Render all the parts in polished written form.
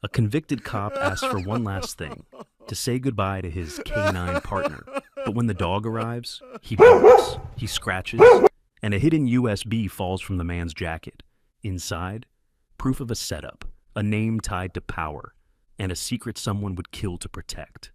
A convicted cop asks for one last thing, to say goodbye to his canine partner. But when the dog arrives, he barks, he scratches, and a hidden USB falls from the man's jacket. Inside, proof of a setup, a name tied to power, and a secret someone would kill to protect.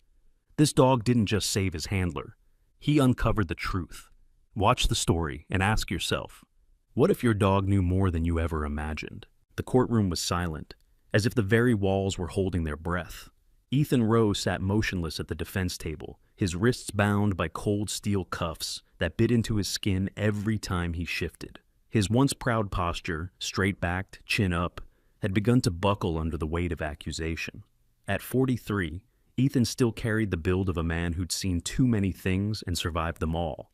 This dog didn't just save his handler. He uncovered the truth. Watch the story and ask yourself, what if your dog knew more than you ever imagined? The courtroom was silent, as if the very walls were holding their breath. Ethan Rowe sat motionless at the defense table, his wrists bound by cold steel cuffs that bit into his skin every time he shifted. His once proud posture, straight-backed, chin up, had begun to buckle under the weight of accusation. At 43, Ethan still carried the build of a man who'd seen too many things and survived them all.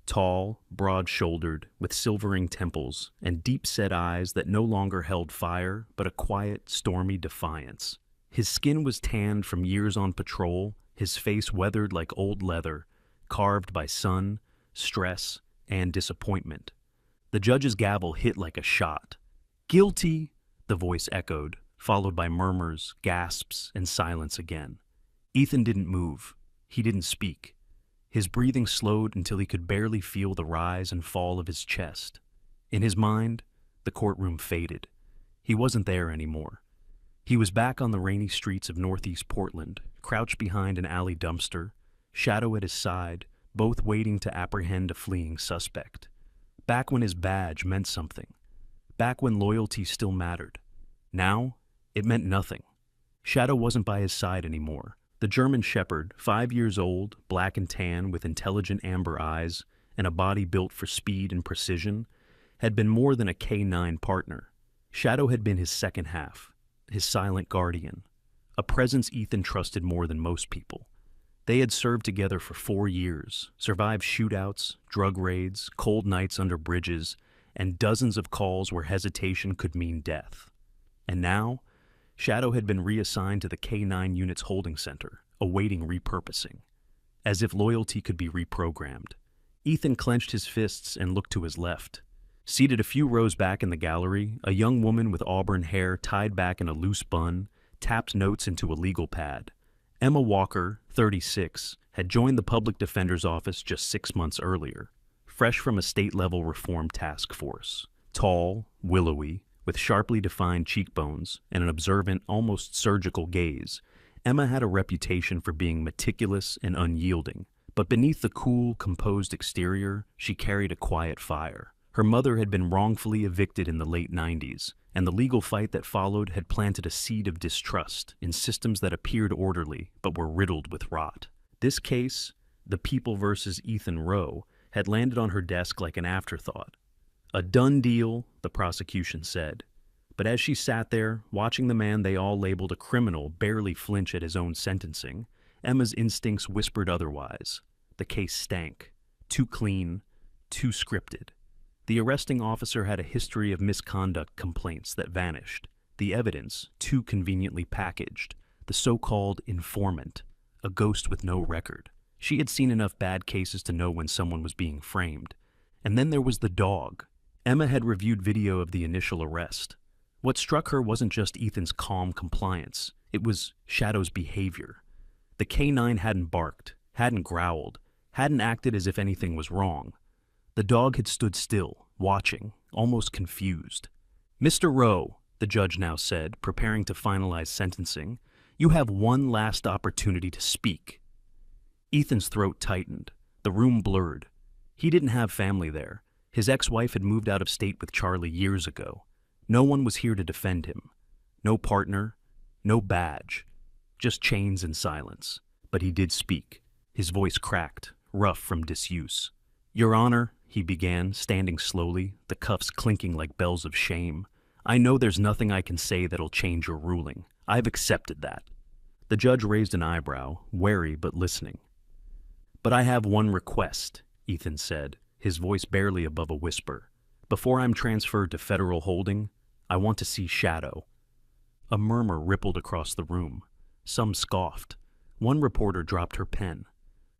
Tall, broad-shouldered, with silvering temples and deep-set eyes that no longer held fire but a quiet, stormy defiance. His skin was tanned from years on patrol, his face weathered like old leather, carved by sun, stress, and disappointment. The judge's gavel hit like a shot. "Guilty," the voice echoed, followed by murmurs, gasps, and silence again. Ethan didn't move. He didn't speak. His breathing slowed until he could barely feel the rise and fall of his chest. In his mind, the courtroom faded. He wasn't there anymore. He was back on the rainy streets of northeast Portland, crouched behind an alley dumpster, Shadow at his side, both waiting to apprehend a fleeing suspect. Back when his badge meant something. Back when loyalty still mattered. Now, it meant nothing. Shadow wasn't by his side anymore. The German Shepherd, 5 years old, black and tan with intelligent amber eyes and a body built for speed and precision, had been more than a K9 partner. Shadow had been his second half, his silent guardian, a presence Ethan trusted more than most people. They had served together for 4 years, survived shootouts, drug raids, cold nights under bridges, and dozens of calls where hesitation could mean death. And now, Shadow had been reassigned to the K9 Unit's holding center, awaiting repurposing. As if loyalty could be reprogrammed. Ethan clenched his fists and looked to his left. Seated a few rows back in the gallery, a young woman with auburn hair tied back in a loose bun tapped notes into a legal pad. Emma Walker, 36, had joined the public defender's office just 6 months earlier, fresh from a state-level reform task force. Tall, willowy, with sharply defined cheekbones and an observant, almost surgical gaze, Emma had a reputation for being meticulous and unyielding, but beneath the cool, composed exterior, she carried a quiet fire. Her mother had been wrongfully evicted in the late 90s, and the legal fight that followed had planted a seed of distrust in systems that appeared orderly but were riddled with rot. This case, the People versus Ethan Rowe, had landed on her desk like an afterthought. A done deal, the prosecution said. But as she sat there, watching the man they all labeled a criminal barely flinch at his own sentencing, Emma's instincts whispered otherwise. The case stank. Too clean, too scripted. The arresting officer had a history of misconduct complaints that vanished. The evidence, too conveniently packaged. The so-called informant, a ghost with no record. She had seen enough bad cases to know when someone was being framed. And then there was the dog. Emma had reviewed video of the initial arrest. What struck her wasn't just Ethan's calm compliance. It was Shadow's behavior. The K9 hadn't barked, hadn't growled, hadn't acted as if anything was wrong. The dog had stood still, watching, almost confused. "Mr. Rowe," the judge now said, preparing to finalize sentencing, "you have one last opportunity to speak." Ethan's throat tightened. The room blurred. He didn't have family there. His ex-wife had moved out of state with Charlie years ago. No one was here to defend him. No partner, no badge. Just chains and silence. But he did speak. His voice cracked, rough from disuse. "Your Honor," he began, standing slowly, the cuffs clinking like bells of shame. "I know there's nothing I can say that'll change your ruling. I've accepted that." The judge raised an eyebrow, wary but listening. "But I have one request," Ethan said, his voice barely above a whisper. "Before I'm transferred to federal holding, I want to see Shadow." A murmur rippled across the room. Some scoffed. One reporter dropped her pen.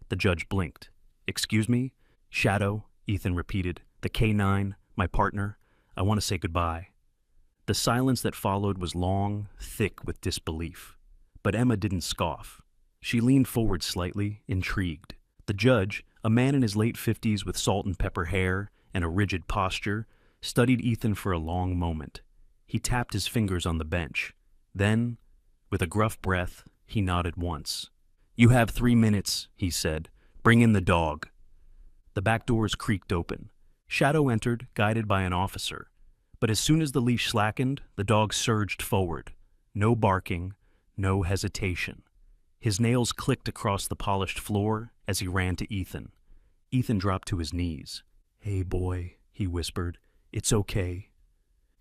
The judge blinked. "Excuse me? Shadow," Ethan repeated. "The K9, my partner. I want to say goodbye." The silence that followed was long, thick with disbelief. But Emma didn't scoff. She leaned forward slightly, intrigued. The judge, a man in his late 50s with salt and pepper hair and a rigid posture, studied Ethan for a long moment. He tapped his fingers on the bench. Then, with a gruff breath, he nodded once. "You have 3 minutes," he said. "Bring in the dog." The back doors creaked open. Shadow entered, guided by an officer. But as soon as the leash slackened, the dog surged forward. No barking, no hesitation. His nails clicked across the polished floor as he ran to Ethan. Ethan dropped to his knees. "Hey, boy," he whispered. "It's okay."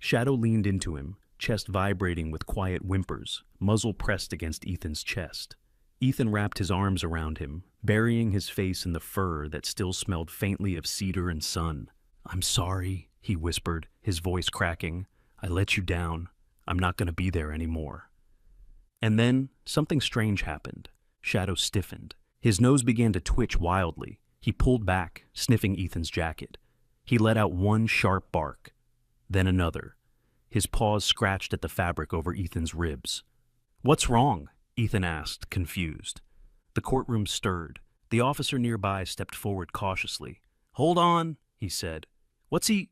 Shadow leaned into him, chest vibrating with quiet whimpers, muzzle pressed against Ethan's chest. Ethan wrapped his arms around him, burying his face in the fur that still smelled faintly of cedar and sun. "I'm sorry," he whispered, his voice cracking. "I let you down. I'm not going to be there anymore." And then, something strange happened. Shadow stiffened. His nose began to twitch wildly. He pulled back, sniffing Ethan's jacket. He let out one sharp bark, then another. His paws scratched at the fabric over Ethan's ribs. "What's wrong?" Ethan asked, confused. The courtroom stirred. The officer nearby stepped forward cautiously. "Hold on," he said. "What's he—"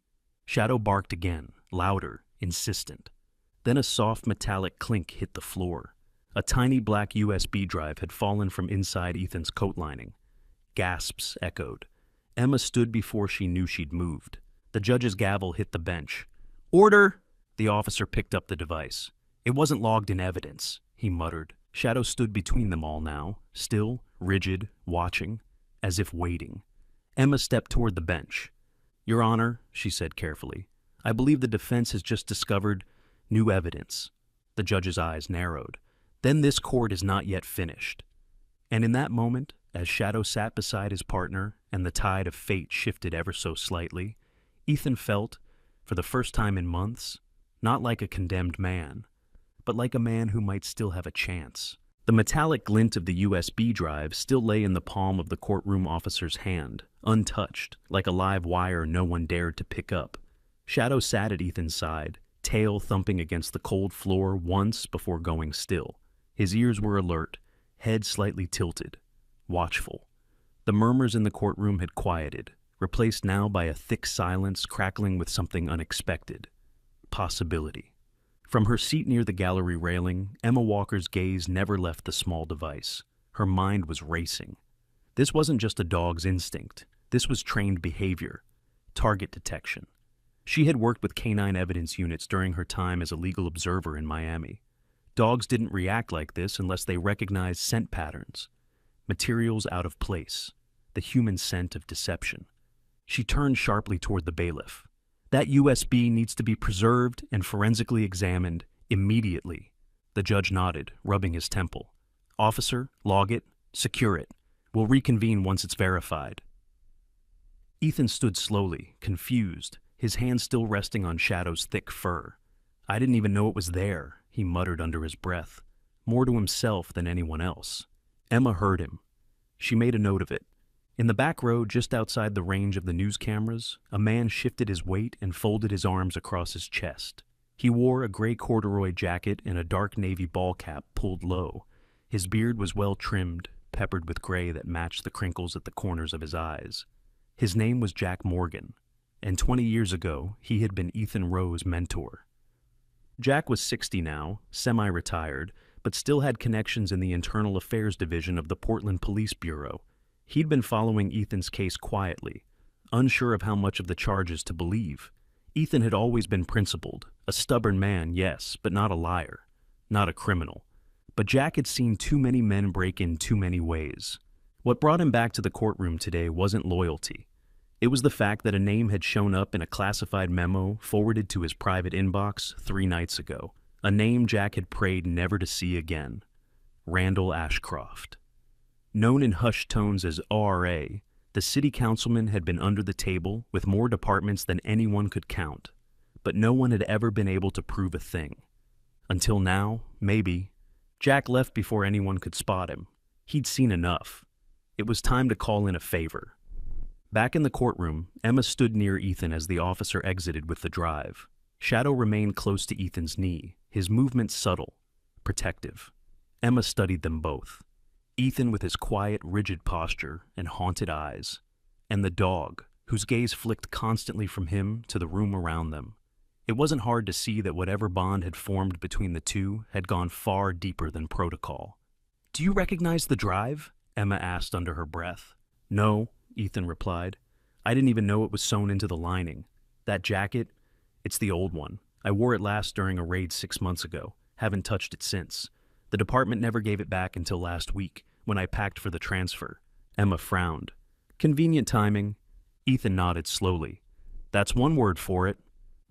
Shadow barked again, louder, insistent. Then a soft metallic clink hit the floor. A tiny black USB drive had fallen from inside Ethan's coat lining. Gasps echoed. Emma stood before she knew she'd moved. The judge's gavel hit the bench. "Order!" The officer picked up the device. "It wasn't logged in evidence," he muttered. Shadow stood between them all now, still, rigid, watching, as if waiting. Emma stepped toward the bench. "Your Honor," she said carefully, "I believe the defense has just discovered new evidence." The judge's eyes narrowed. "Then this court is not yet finished." And in that moment, as Shadow sat beside his partner and the tide of fate shifted ever so slightly, Ethan felt, for the first time in months, not like a condemned man, but like a man who might still have a chance. The metallic glint of the USB drive still lay in the palm of the courtroom officer's hand, untouched, like a live wire no one dared to pick up. Shadow sat at Ethan's side, tail thumping against the cold floor once before going still. His ears were alert, head slightly tilted, watchful. The murmurs in the courtroom had quieted, replaced now by a thick silence crackling with something unexpected. Possibility. From her seat near the gallery railing, Emma Walker's gaze never left the small device. Her mind was racing. This wasn't just a dog's instinct. This was trained behavior, target detection. She had worked with canine evidence units during her time as a legal observer in Miami. Dogs didn't react like this unless they recognized scent patterns, materials out of place, the human scent of deception. She turned sharply toward the bailiff. "That USB needs to be preserved and forensically examined immediately." The judge nodded, rubbing his temple. "Officer, log it, secure it. We'll reconvene once it's verified." Ethan stood slowly, confused, his hand still resting on Shadow's thick fur. "I didn't even know it was there," he muttered under his breath, more to himself than anyone else. Emma heard him. She made a note of it. In the back row, just outside the range of the news cameras, a man shifted his weight and folded his arms across his chest. He wore a gray corduroy jacket and a dark navy ball cap pulled low. His beard was well trimmed, peppered with gray that matched the crinkles at the corners of his eyes. His name was Jack Morgan, and 20 years ago, he had been Ethan Rowe's mentor. Jack was 60 now, semi-retired, but still had connections in the Internal Affairs Division of the Portland Police Bureau. He'd been following Ethan's case quietly, unsure of how much of the charges to believe. Ethan had always been principled, a stubborn man, yes, but not a liar, not a criminal. But Jack had seen too many men break in too many ways. What brought him back to the courtroom today wasn't loyalty. It was the fact that a name had shown up in a classified memo forwarded to his private inbox 3 nights ago, a name Jack had prayed never to see again: Randall Ashcroft. Known in hushed tones as ORA, the city councilman had been under the table with more departments than anyone could count, but no one had ever been able to prove a thing. Until now, maybe. Jack left before anyone could spot him. He'd seen enough. It was time to call in a favor. Back in the courtroom, Emma stood near Ethan as the officer exited with the drive. Shadow remained close to Ethan's knee, his movements subtle, protective. Emma studied them both. Ethan with his quiet, rigid posture and haunted eyes, and the dog, whose gaze flicked constantly from him to the room around them. It wasn't hard to see that whatever bond had formed between the two had gone far deeper than protocol. "Do you recognize the drive?" Emma asked under her breath. "No," Ethan replied. "I didn't even know it was sewn into the lining. That jacket, it's the old one. I wore it last during a raid 6 months ago. Haven't touched it since. The department never gave it back until last week, when I packed for the transfer." Emma frowned. "Convenient timing." Ethan nodded slowly. "That's one word for it."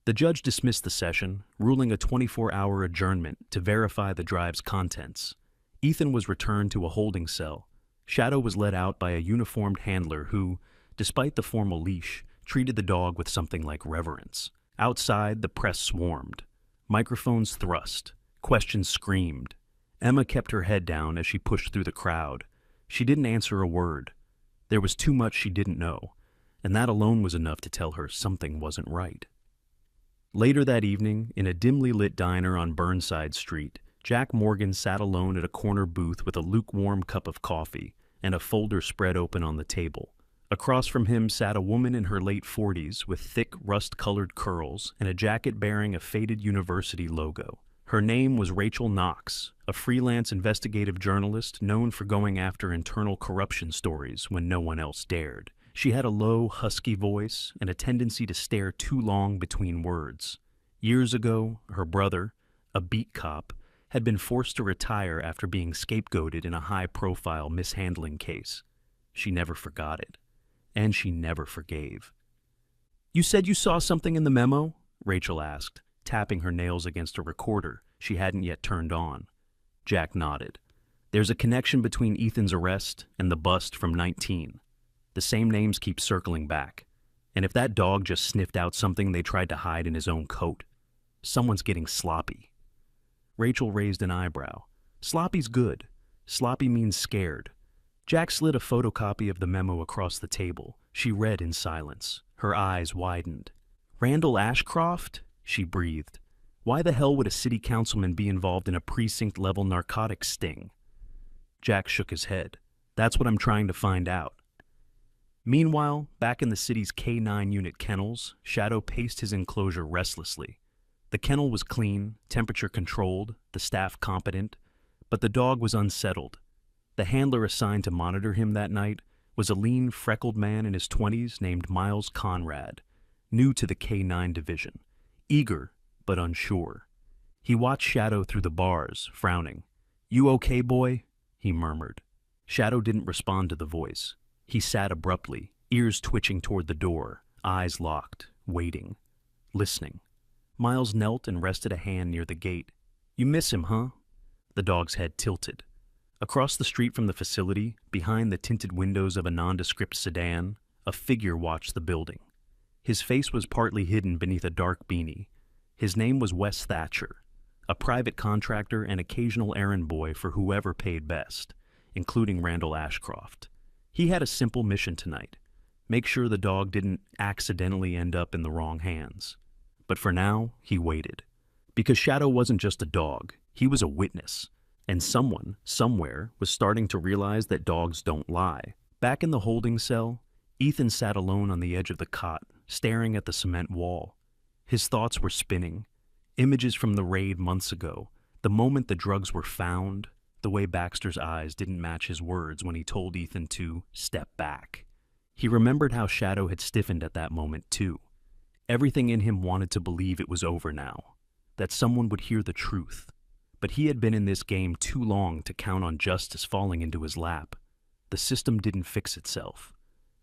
The judge dismissed the session, ruling a 24-hour adjournment to verify the drive's contents. Ethan was returned to a holding cell. Shadow was led out by a uniformed handler who, despite the formal leash, treated the dog with something like reverence. Outside, the press swarmed. Microphones thrust. Questions screamed. Emma kept her head down as she pushed through the crowd. She didn't answer a word. There was too much she didn't know, and that alone was enough to tell her something wasn't right. Later that evening, in a dimly lit diner on Burnside Street, Jack Morgan sat alone at a corner booth with a lukewarm cup of coffee and a folder spread open on the table. Across from him sat a woman in her late 40s with thick, rust-colored curls and a jacket bearing a faded university logo. Her name was Rachel Knox, a freelance investigative journalist known for going after internal corruption stories when no one else dared. She had a low, husky voice and a tendency to stare too long between words. Years ago, her brother, a beat cop, had been forced to retire after being scapegoated in a high-profile mishandling case. She never forgot it, and she never forgave. "You said you saw something in the memo?" Rachel asked, tapping her nails against a recorder she hadn't yet turned on. Jack nodded. "There's a connection between Ethan's arrest and the bust from 19. The same names keep circling back. And if that dog just sniffed out something they tried to hide in his own coat, someone's getting sloppy." Rachel raised an eyebrow. "Sloppy's good. Sloppy means scared." Jack slid a photocopy of the memo across the table. She read in silence. Her eyes widened. "Randall Ashcroft?" she breathed. "Why the hell would a city councilman be involved in a precinct-level narcotics sting?" Jack shook his head. "That's what I'm trying to find out." Meanwhile, back in the city's K9 unit kennels, Shadow paced his enclosure restlessly. The kennel was clean, temperature-controlled, the staff competent, but the dog was unsettled. The handler assigned to monitor him that night was a lean, freckled man in his 20s named Miles Conrad, new to the K9 division, eager but unsure. He watched Shadow through the bars, frowning. "You okay, boy?" he murmured. Shadow didn't respond to the voice. He sat abruptly, ears twitching toward the door, eyes locked, waiting, listening. Miles knelt and rested a hand near the gate. "You miss him, huh?" The dog's head tilted. Across the street from the facility, behind the tinted windows of a nondescript sedan, a figure watched the building. His face was partly hidden beneath a dark beanie. His name was Wes Thatcher, a private contractor and occasional errand boy for whoever paid best, including Randall Ashcroft. He had a simple mission tonight: make sure the dog didn't accidentally end up in the wrong hands. But for now, he waited. Because Shadow wasn't just a dog, he was a witness. And someone, somewhere, was starting to realize that dogs don't lie. Back in the holding cell, Ethan sat alone on the edge of the cot, staring at the cement wall. His thoughts were spinning. Images from the raid months ago, the moment the drugs were found, the way Baxter's eyes didn't match his words when he told Ethan to step back. He remembered how Shadow had stiffened at that moment, too. Everything in him wanted to believe it was over now, that someone would hear the truth. But he had been in this game too long to count on justice falling into his lap. The system didn't fix itself.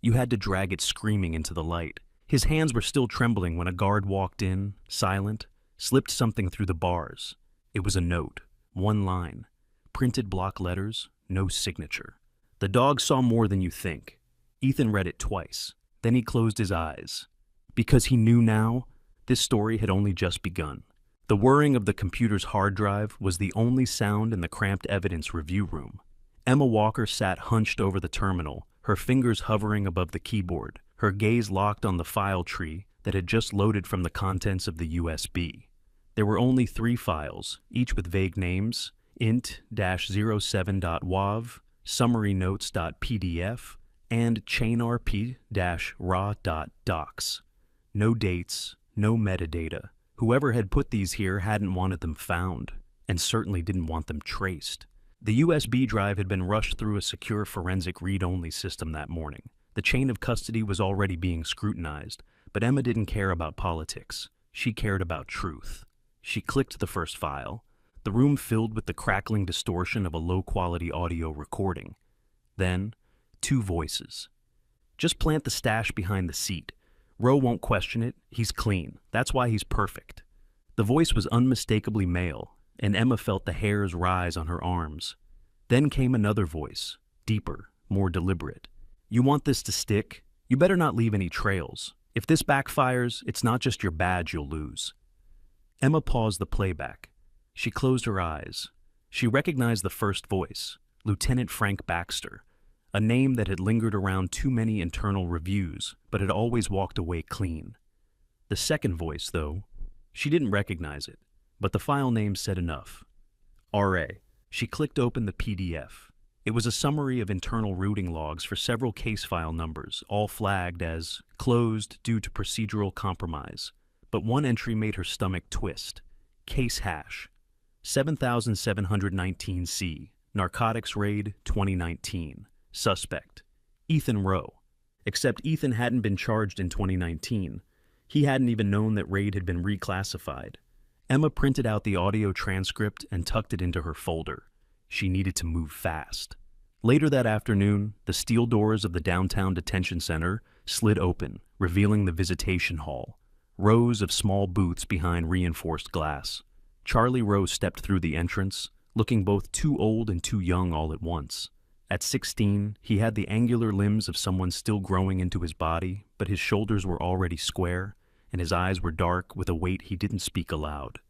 You had to drag it screaming into the light. His hands were still trembling when a guard walked in, silent, slipped something through the bars. It was a note, one line. Printed block letters, no signature. "The dog saw more than you think." Ethan read it twice. Then he closed his eyes. Because he knew now, this story had only just begun. The whirring of the computer's hard drive was the only sound in the cramped evidence review room. Emma Walker sat hunched over the terminal, her fingers hovering above the keyboard, her gaze locked on the file tree that had just loaded from the contents of the USB. There were only 3 files, each with vague names: int-07.wav, summarynotes.pdf, and chainrp-raw.docs. No dates, no metadata. Whoever had put these here hadn't wanted them found, and certainly didn't want them traced. The USB drive had been rushed through a secure forensic read-only system that morning. The chain of custody was already being scrutinized, but Emma didn't care about politics. She cared about truth. She clicked the first file. The room filled with the crackling distortion of a low-quality audio recording. Then, 2 voices. "Just plant the stash behind the seat. Roe won't question it. He's clean. That's why he's perfect." The voice was unmistakably male, and Emma felt the hairs rise on her arms. Then came another voice, deeper, more deliberate. "You want this to stick? You better not leave any trails. If this backfires, it's not just your badge you'll lose." Emma paused the playback. She closed her eyes. She recognized the first voice, Lieutenant Frank Baxter, a name that had lingered around too many internal reviews, but had always walked away clean. The second voice, though, she didn't recognize it, but the file name said enough. RA. She clicked open the PDF. It was a summary of internal routing logs for several case file numbers, all flagged as closed due to procedural compromise. But one entry made her stomach twist. Case hash 7719C, narcotics raid 2019. Suspect Ethan Roe. Except Ethan hadn't been charged in 2019. He hadn't even known that raid had been reclassified. Emma printed out the audio transcript and tucked it into her folder. She needed to move fast. Later that afternoon, the steel doors of the downtown detention center slid open, revealing the visitation hall. Rows of small booths behind reinforced glass. Charlie Roe stepped through the entrance, looking both too old and too young all at once. At 16, he had the angular limbs of someone still growing into his body, but his shoulders were already square, and his eyes were dark with a weight he didn't speak aloud.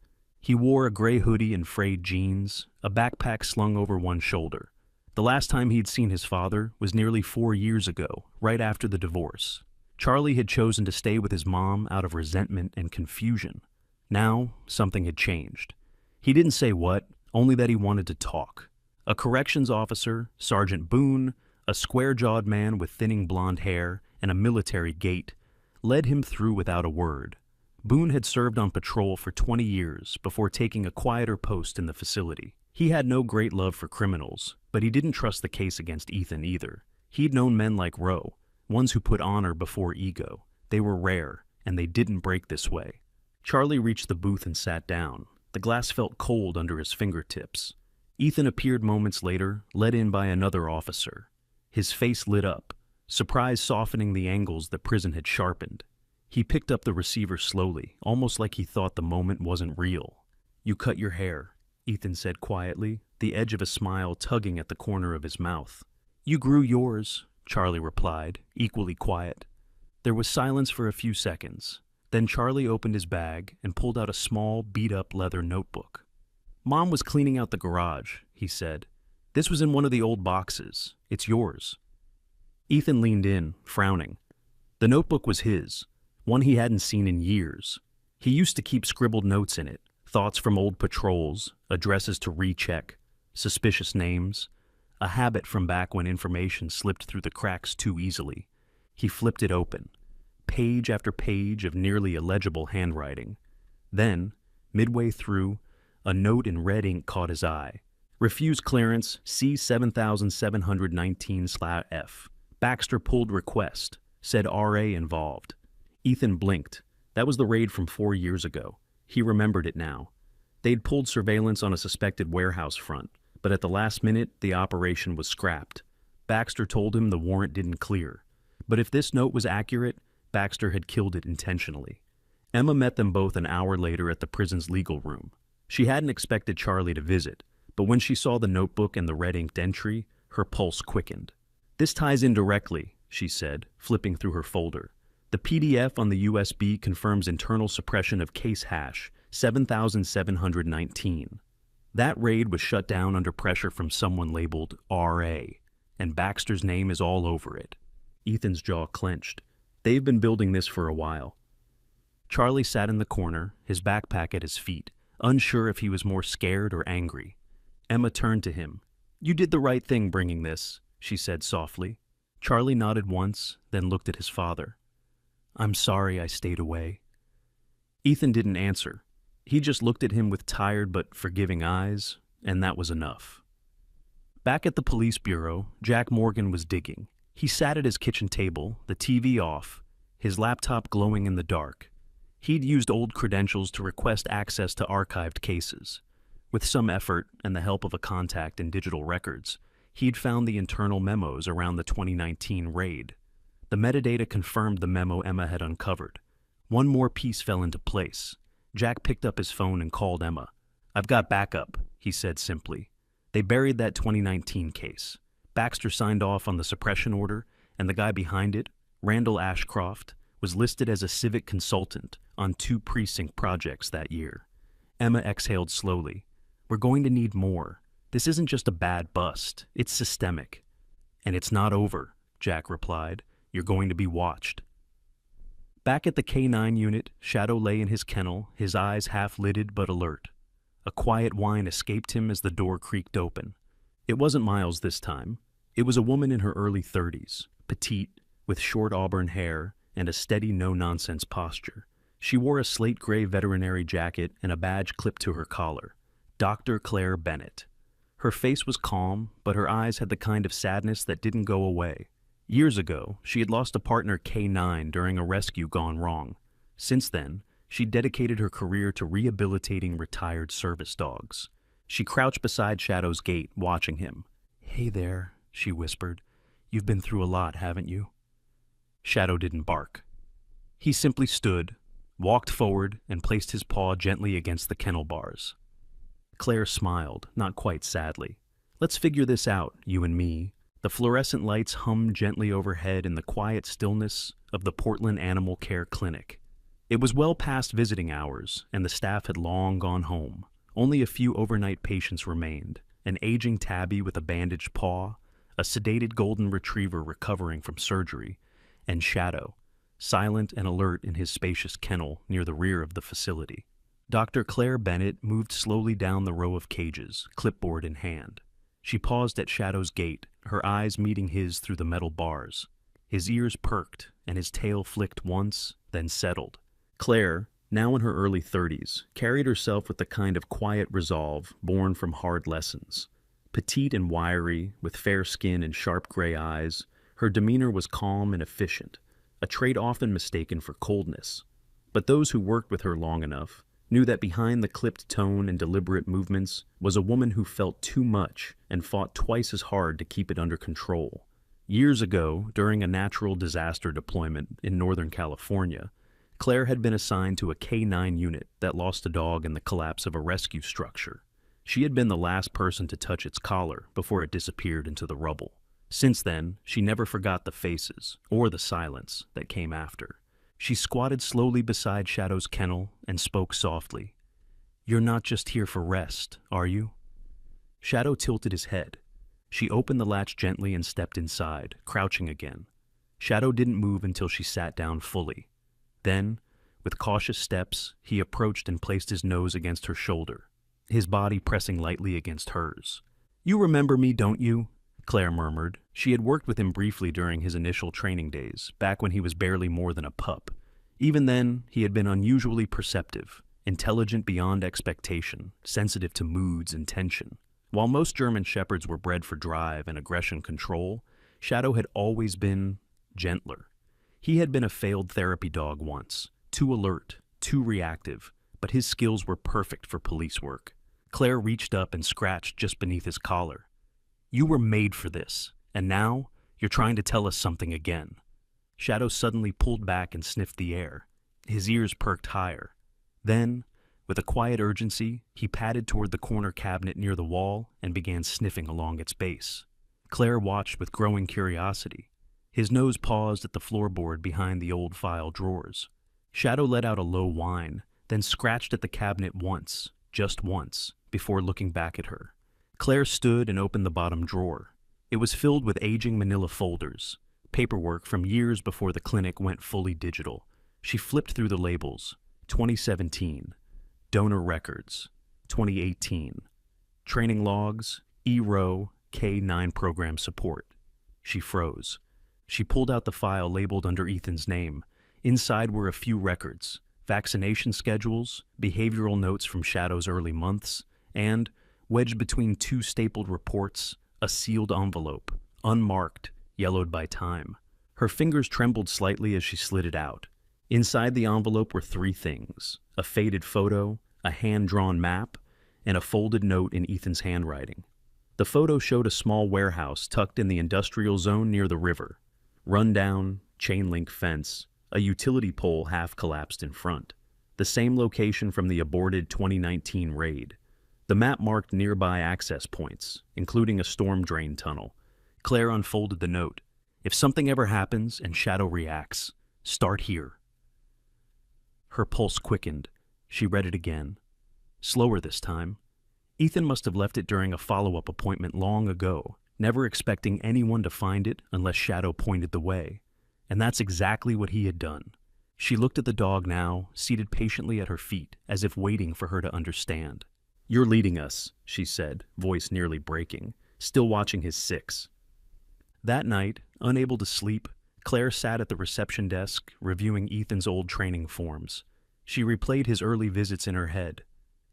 He wore a gray hoodie and frayed jeans, a backpack slung over one shoulder. The last time he'd seen his father was nearly 4 years ago, right after the divorce. Charlie had chosen to stay with his mom out of resentment and confusion. Now, something had changed. He didn't say what, only that he wanted to talk. A corrections officer, Sergeant Boone, a square-jawed man with thinning blonde hair and a military gait, led him through without a word. Boone had served on patrol for 20 years before taking a quieter post in the facility. He had no great love for criminals, but he didn't trust the case against Ethan either. He'd known men like Roe, ones who put honor before ego. They were rare, and they didn't break this way. Charlie reached the booth and sat down. The glass felt cold under his fingertips. Ethan appeared moments later, led in by another officer. His face lit up, surprise softening the angles the prison had sharpened. He picked up the receiver slowly, almost like he thought the moment wasn't real. "You cut your hair," Ethan said quietly, the edge of a smile tugging at the corner of his mouth. "You grew yours," Charlie replied, equally quiet. There was silence for a few seconds. Then Charlie opened his bag and pulled out a small, beat-up leather notebook. "Mom was cleaning out the garage," he said. "This was in one of the old boxes. It's yours." Ethan leaned in, frowning. The notebook was his, one he hadn't seen in years. He used to keep scribbled notes in it, thoughts from old patrols, addresses to recheck, suspicious names, a habit from back when information slipped through the cracks too easily. He flipped it open. Page after page of nearly illegible handwriting. Then, midway through, a note in red ink caught his eye. "Refuse clearance, C7719/F. Baxter pulled request. Said RA involved." Ethan blinked. That was the raid from 4 years ago. He remembered it now. They'd pulled surveillance on a suspected warehouse front, but at the last minute, the operation was scrapped. Baxter told him the warrant didn't clear. But if this note was accurate, Baxter had killed it intentionally. Emma met them both an hour later at the prison's legal room. She hadn't expected Charlie to visit, but when she saw the notebook and the red-inked entry, her pulse quickened. "This ties in directly," she said, flipping through her folder. "The PDF on the USB confirms internal suppression of case hash 7719. That raid was shut down under pressure from someone labeled RA, and Baxter's name is all over it." Ethan's jaw clenched. "They've been building this for a while." Charlie sat in the corner, his backpack at his feet, unsure if he was more scared or angry. Emma turned to him. "You did the right thing bringing this," she said softly. Charlie nodded once, then looked at his father. "I'm sorry I stayed away." Ethan didn't answer. He just looked at him with tired but forgiving eyes, and that was enough. Back at the police bureau, Jack Morgan was digging. He sat at his kitchen table, the TV off, his laptop glowing in the dark. He'd used old credentials to request access to archived cases. With some effort and the help of a contact in digital records, he'd found the internal memos around the 2019 raid. The metadata confirmed the memo Emma had uncovered. One more piece fell into place. Jack picked up his phone and called Emma. "I've got backup," he said simply. They buried that 2019 case. Baxter signed off on the suppression order, and the guy behind it, Randall Ashcroft, was listed as a civic consultant on 2 precinct projects that year. Emma exhaled slowly. "We're going to need more. This isn't just a bad bust. It's systemic." "And it's not over," Jack replied. "You're going to be watched." Back at the K9 unit, Shadow lay in his kennel, his eyes half-lidded but alert. A quiet whine escaped him as the door creaked open. It wasn't Miles this time. It was a woman in her early 30s, petite, with short auburn hair and a steady no-nonsense posture. She wore a slate-gray veterinary jacket and a badge clipped to her collar. Dr. Claire Bennett. Her face was calm, but her eyes had the kind of sadness that didn't go away. Years ago, she had lost a partner K9 during a rescue gone wrong. Since then, she dedicated her career to rehabilitating retired service dogs. She crouched beside Shadow's gate, watching him. "Hey there," she whispered. "You've been through a lot, haven't you?" Shadow didn't bark. He simply stood, walked forward, and placed his paw gently against the kennel bars. Claire smiled, not quite sadly. "Let's figure this out, you and me." The fluorescent lights hummed gently overhead in the quiet stillness of the Portland Animal Care Clinic. It was well past visiting hours, and the staff had long gone home. Only a few overnight patients remained, an aging tabby with a bandaged paw, a sedated golden retriever recovering from surgery, and Shadow, silent and alert in his spacious kennel near the rear of the facility. Dr. Claire Bennett moved slowly down the row of cages, clipboard in hand. She paused at Shadow's gate, her eyes meeting his through the metal bars. His ears perked, and his tail flicked once, then settled. Claire, now in her early 30s, carried herself with the kind of quiet resolve born from hard lessons. Petite and wiry, with fair skin and sharp gray eyes, her demeanor was calm and efficient, a trait often mistaken for coldness. But those who worked with her long enough knew that behind the clipped tone and deliberate movements was a woman who felt too much and fought twice as hard to keep it under control. Years ago, during a natural disaster deployment in Northern California, Claire had been assigned to a K9 unit that lost a dog in the collapse of a rescue structure. She had been the last person to touch its collar before it disappeared into the rubble. Since then, she never forgot the faces, or the silence, that came after. She squatted slowly beside Shadow's kennel and spoke softly. "You're not just here for rest, are you?" Shadow tilted his head. She opened the latch gently and stepped inside, crouching again. Shadow didn't move until she sat down fully. Then, with cautious steps, he approached and placed his nose against her shoulder, his body pressing lightly against hers. "You remember me, don't you?" Claire murmured. She had worked with him briefly during his initial training days, back when he was barely more than a pup. Even then, he had been unusually perceptive, intelligent beyond expectation, sensitive to moods and tension. While most German Shepherds were bred for drive and aggression control, Shadow had always been gentler. He had been a failed therapy dog once, too alert, too reactive, but his skills were perfect for police work. Claire reached up and scratched just beneath his collar. "You were made for this, and now you're trying to tell us something again." Shadow suddenly pulled back and sniffed the air. His ears perked higher. Then, with a quiet urgency, he padded toward the corner cabinet near the wall and began sniffing along its base. Claire watched with growing curiosity. His nose paused at the floorboard behind the old file drawers. Shadow let out a low whine, then scratched at the cabinet once, just once, before looking back at her. Claire stood and opened the bottom drawer. It was filled with aging manila folders, paperwork from years before the clinic went fully digital. She flipped through the labels. 2017. Donor records. 2018. Training logs. E-row K9 program support. She froze. She pulled out the file labeled under Ethan's name. Inside were a few records, vaccination schedules, behavioral notes from Shadow's early months, and, wedged between two stapled reports, a sealed envelope, unmarked, yellowed by time. Her fingers trembled slightly as she slid it out. Inside the envelope were three things: a faded photo, a hand-drawn map, and a folded note in Ethan's handwriting. The photo showed a small warehouse tucked in the industrial zone near the river. Run-down, chain-link fence, a utility pole half collapsed in front. The same location from the aborted 2019 raid. The map marked nearby access points, including a storm drain tunnel. Claire unfolded the note. If something ever happens and Shadow reacts, start here. Her pulse quickened. She read it again. Slower this time. Ethan must have left it during a follow-up appointment long ago, never expecting anyone to find it unless Shadow pointed the way. And that's exactly what he had done. She looked at the dog now, seated patiently at her feet, as if waiting for her to understand. "You're leading us," she said, voice nearly breaking, still watching his six. That night, unable to sleep, Claire sat at the reception desk, reviewing Ethan's old training forms. She replayed his early visits in her head.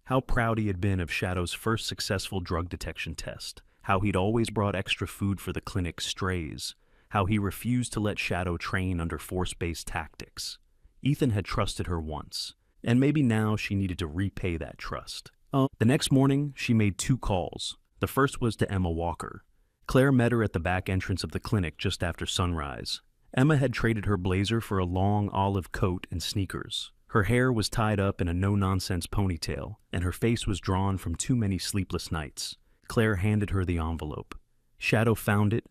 How proud he had been of Shadow's first successful drug detection test, how he'd always brought extra food for the clinic's strays, how he refused to let Shadow train under force-based tactics. Ethan had trusted her once, and maybe now she needed to repay that trust. The next morning, she made 2 calls. The first was to Emma Walker. Claire met her at the back entrance of the clinic just after sunrise. Emma had traded her blazer for a long olive coat and sneakers. Her hair was tied up in a no-nonsense ponytail, and her face was drawn from too many sleepless nights. Claire handed her the envelope. Shadow found it.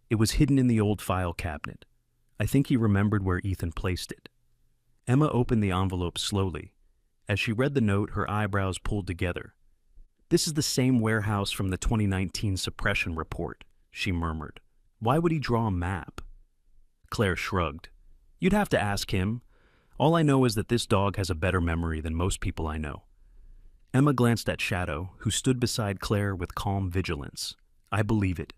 It was hidden in the old file cabinet. I think he remembered where Ethan placed it. Emma opened the envelope slowly. As she read the note, her eyebrows pulled together. "This is the same warehouse from the 2019 suppression report," she murmured. "Why would he draw a map?" Claire shrugged. "You'd have to ask him. All I know is that this dog has a better memory than most people I know." Emma glanced at Shadow, who stood beside Claire with calm vigilance. "I believe it."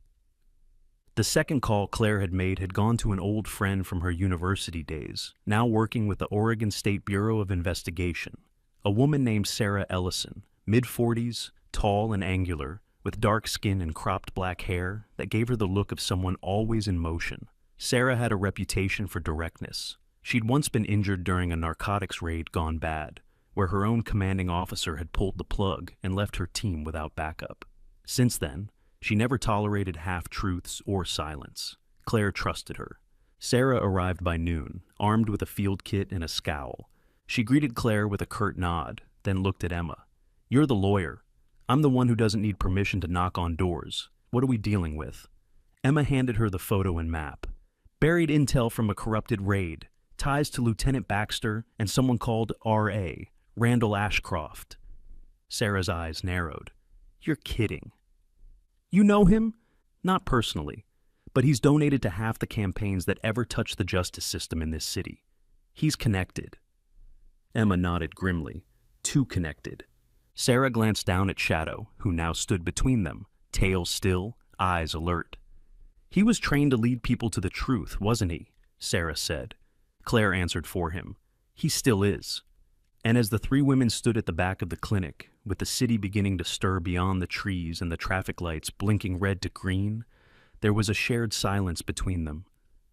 The second call Claire had made had gone to an old friend from her university days, now working with the Oregon State Bureau of Investigation. A woman named Sarah Ellison, mid-40s, tall and angular, with dark skin and cropped black hair that gave her the look of someone always in motion. Sarah had a reputation for directness. She'd once been injured during a narcotics raid gone bad, where her own commanding officer had pulled the plug and left her team without backup. Since then, she never tolerated half-truths or silence. Claire trusted her. Sarah arrived by noon, armed with a field kit and a scowl. She greeted Claire with a curt nod, then looked at Emma. "You're the lawyer. I'm the one who doesn't need permission to knock on doors. What are we dealing with?" Emma handed her the photo and map. "Buried intel from a corrupted raid. Ties to Lieutenant Baxter and someone called R.A., Randall Ashcroft." Sarah's eyes narrowed. "You're kidding." "You know him?" "Not personally, but he's donated to half the campaigns that ever touched the justice system in this city. He's connected." Emma nodded grimly. "Too connected." Sarah glanced down at Shadow, who now stood between them, tail still, eyes alert. "He was trained to lead people to the truth, wasn't he?" Sarah said. Claire answered for him. "He still is." And as the 3 women stood at the back of the clinic, with the city beginning to stir beyond the trees and the traffic lights blinking red to green, there was a shared silence between them.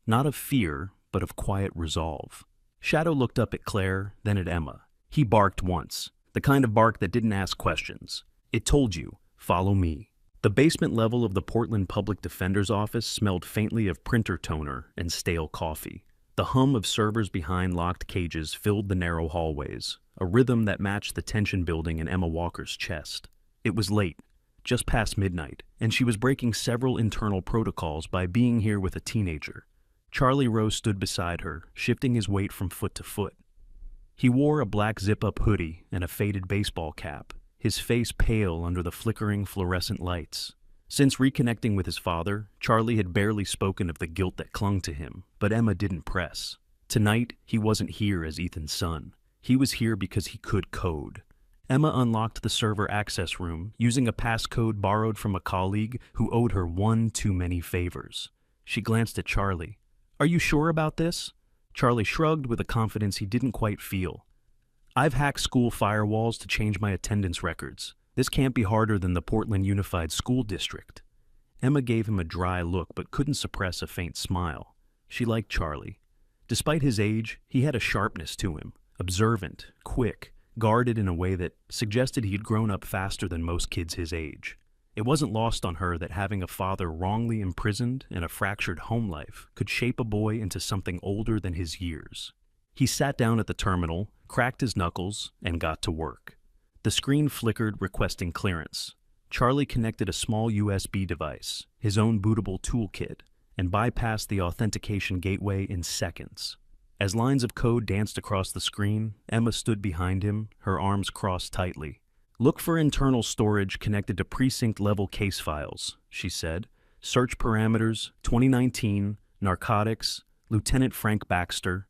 Not of fear, but of quiet resolve. Shadow looked up at Claire, then at Emma. He barked once, the kind of bark that didn't ask questions. It told you, "Follow me." The basement level of the Portland Public Defender's office smelled faintly of printer toner and stale coffee. The hum of servers behind locked cages filled the narrow hallways, a rhythm that matched the tension building in Emma Walker's chest. It was late, just past midnight, and she was breaking several internal protocols by being here with a teenager. Charlie Rose stood beside her, shifting his weight from foot to foot. He wore a black zip-up hoodie and a faded baseball cap, his face pale under the flickering fluorescent lights. Since reconnecting with his father, Charlie had barely spoken of the guilt that clung to him, but Emma didn't press. Tonight, he wasn't here as Ethan's son. He was here because he could code. Emma unlocked the server access room using a passcode borrowed from a colleague who owed her one too many favors. She glanced at Charlie. "Are you sure about this?" Charlie shrugged with a confidence he didn't quite feel. "I've hacked school firewalls to change my attendance records. This can't be harder than the Portland Unified School District." Emma gave him a dry look but couldn't suppress a faint smile. She liked Charlie. Despite his age, he had a sharpness to him, observant, quick, guarded in a way that suggested he'd grown up faster than most kids his age. It wasn't lost on her that having a father wrongly imprisoned and a fractured home life could shape a boy into something older than his years. He sat down at the terminal, cracked his knuckles, and got to work. The screen flickered, requesting clearance. Charlie connected a small USB device, his own bootable toolkit, and bypassed the authentication gateway in seconds. As lines of code danced across the screen, Emma stood behind him, her arms crossed tightly. "Look for internal storage connected to precinct-level case files," she said. "Search parameters, 2019, narcotics, Lieutenant Frank Baxter."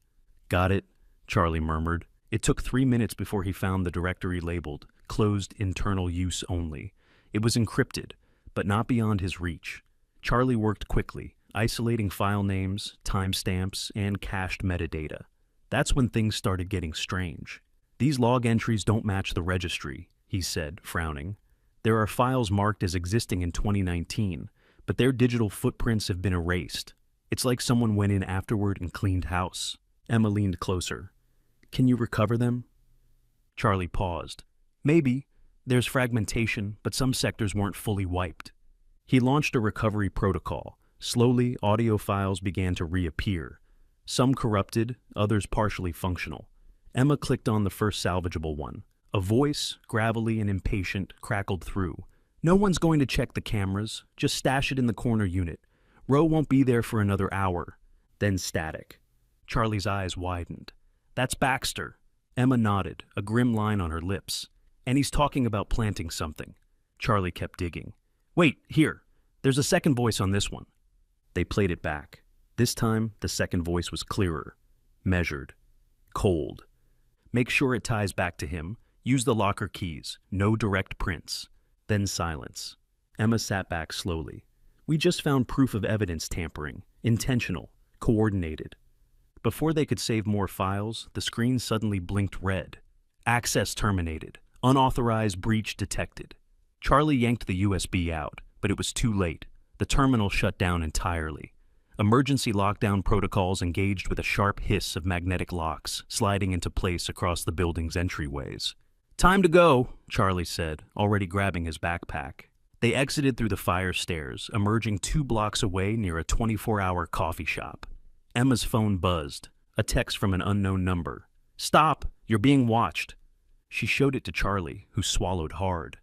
"Got it," Charlie murmured. It took 3 minutes before he found the directory labeled, "Closed internal use only." It was encrypted, but not beyond his reach. Charlie worked quickly, isolating file names, timestamps, and cached metadata. That's when things started getting strange. "These log entries don't match the registry," he said, frowning. "There are files marked as existing in 2019, but their digital footprints have been erased. It's like someone went in afterward and cleaned house." Emma leaned closer. "Can you recover them?" Charlie paused. "Maybe. There's fragmentation, but some sectors weren't fully wiped." He launched a recovery protocol. Slowly, audio files began to reappear. Some corrupted, others partially functional. Emma clicked on the first salvageable one. A voice, gravelly and impatient, crackled through. "No one's going to check the cameras. Just stash it in the corner unit. Roe won't be there for another hour." Then static. Charlie's eyes widened. "That's Baxter." Emma nodded, a grim line on her lips. "And he's talking about planting something." Charlie kept digging. "Wait, here. There's a second voice on this one." They played it back. This time, the second voice was clearer, measured, cold. "Make sure it ties back to him. Use the locker keys. No direct prints." Then silence. Emma sat back slowly. "We just found proof of evidence tampering. Intentional. Coordinated." Before they could save more files, the screen suddenly blinked red. "Access terminated. Unauthorized breach detected." Charlie yanked the USB out, but it was too late. The terminal shut down entirely. Emergency lockdown protocols engaged with a sharp hiss of magnetic locks sliding into place across the building's entryways. "Time to go," Charlie said, already grabbing his backpack. They exited through the fire stairs, emerging 2 blocks away near a 24-hour coffee shop. Emma's phone buzzed, a text from an unknown number. "Stop! You're being watched." She showed it to Charlie, who swallowed hard.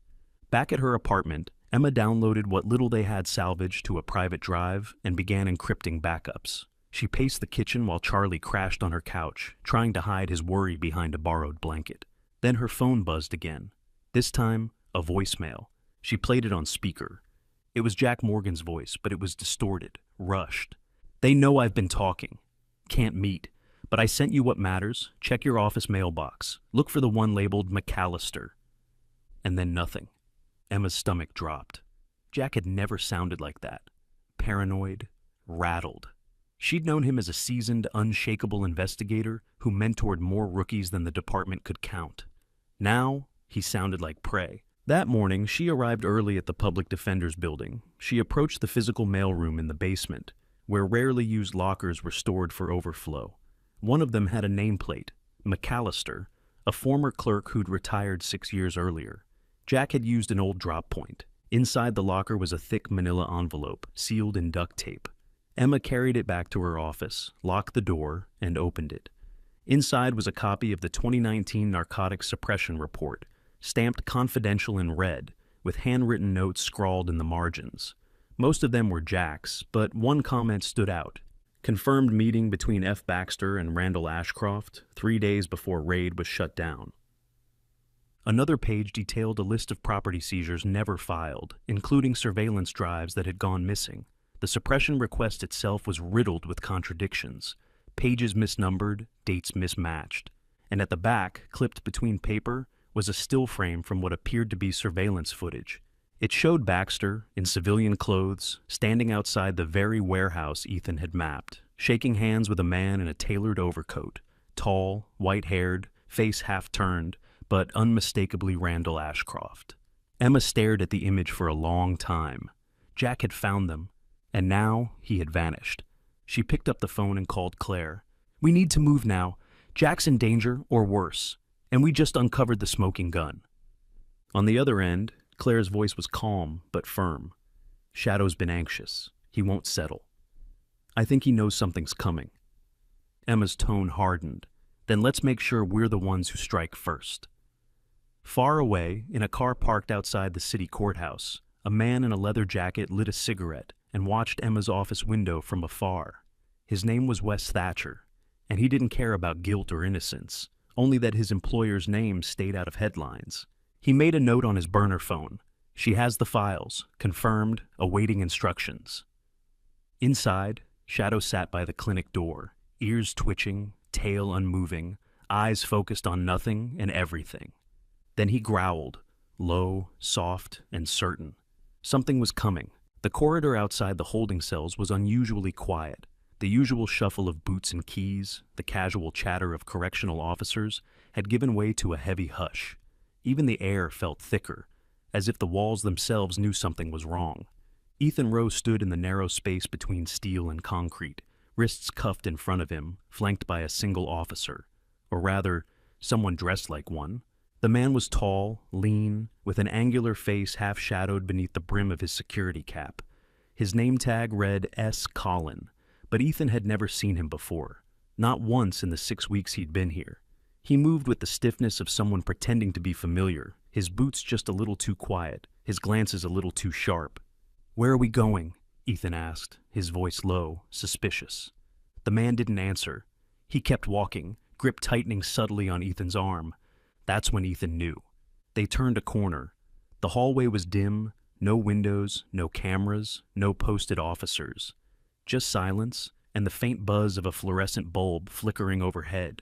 Back at her apartment, Emma downloaded what little they had salvaged to a private drive and began encrypting backups. She paced the kitchen while Charlie crashed on her couch, trying to hide his worry behind a borrowed blanket. Then her phone buzzed again. This time, a voicemail. She played it on speaker. It was Jack Morgan's voice, but it was distorted, rushed. "They know I've been talking. Can't meet. But I sent you what matters. Check your office mailbox. Look for the one labeled McAllister." And then nothing. Emma's stomach dropped. Jack had never sounded like that. Paranoid, rattled. She'd known him as a seasoned, unshakable investigator who mentored more rookies than the department could count. Now, he sounded like prey. That morning, she arrived early at the public defender's building. She approached the physical mailroom in the basement, where rarely used lockers were stored for overflow. One of them had a nameplate, McAllister, a former clerk who'd retired 6 years earlier. Jack had used an old drop point. Inside the locker was a thick manila envelope, sealed in duct tape. Emma carried it back to her office, locked the door, and opened it. Inside was a copy of the 2019 Narcotics Suppression Report, stamped confidential in red, with handwritten notes scrawled in the margins. Most of them were Jack's, but one comment stood out. Confirmed meeting between F. Baxter and Randall Ashcroft 3 days before raid was shut down. Another page detailed a list of property seizures never filed, including surveillance drives that had gone missing. The suppression request itself was riddled with contradictions. Pages misnumbered, dates mismatched. and at the back, clipped between paper, was a still frame from what appeared to be surveillance footage. It showed Baxter, in civilian clothes, standing outside the very warehouse Ethan had mapped, shaking hands with a man in a tailored overcoat, tall, white-haired, face half-turned, but unmistakably Randall Ashcroft. Emma stared at the image for a long time. Jack had found them, and now he had vanished. She picked up the phone and called Claire. "We need to move now. Jack's in danger, or worse, and we just uncovered the smoking gun." On the other end, Claire's voice was calm but firm. "Shadow's been anxious. He won't settle. I think he knows something's coming." Emma's tone hardened. "Then let's make sure we're the ones who strike first." Far away, in a car parked outside the city courthouse, a man in a leather jacket lit a cigarette and watched Emma's office window from afar. His name was Wes Thatcher, and he didn't care about guilt or innocence, only that his employer's name stayed out of headlines. He made a note on his burner phone. "She has the files, confirmed, awaiting instructions." Inside, Shadow sat by the clinic door, ears twitching, tail unmoving, eyes focused on nothing and everything. Then he growled, low, soft, and certain. Something was coming. The corridor outside the holding cells was unusually quiet. The usual shuffle of boots and keys, the casual chatter of correctional officers, had given way to a heavy hush. Even the air felt thicker, as if the walls themselves knew something was wrong. Ethan Rowe stood in the narrow space between steel and concrete, wrists cuffed in front of him, flanked by a single officer. Or rather, someone dressed like one. The man was tall, lean, with an angular face half-shadowed beneath the brim of his security cap. His name tag read S. Collin, but Ethan had never seen him before. Not once in the 6 weeks he'd been here. He moved with the stiffness of someone pretending to be familiar, his boots just a little too quiet, his glances a little too sharp. "Where are we going?" Ethan asked, his voice low, suspicious. The man didn't answer. He kept walking, grip tightening subtly on Ethan's arm. That's when Ethan knew. They turned a corner. The hallway was dim, no windows, no cameras, no posted officers. Just silence and the faint buzz of a fluorescent bulb flickering overhead.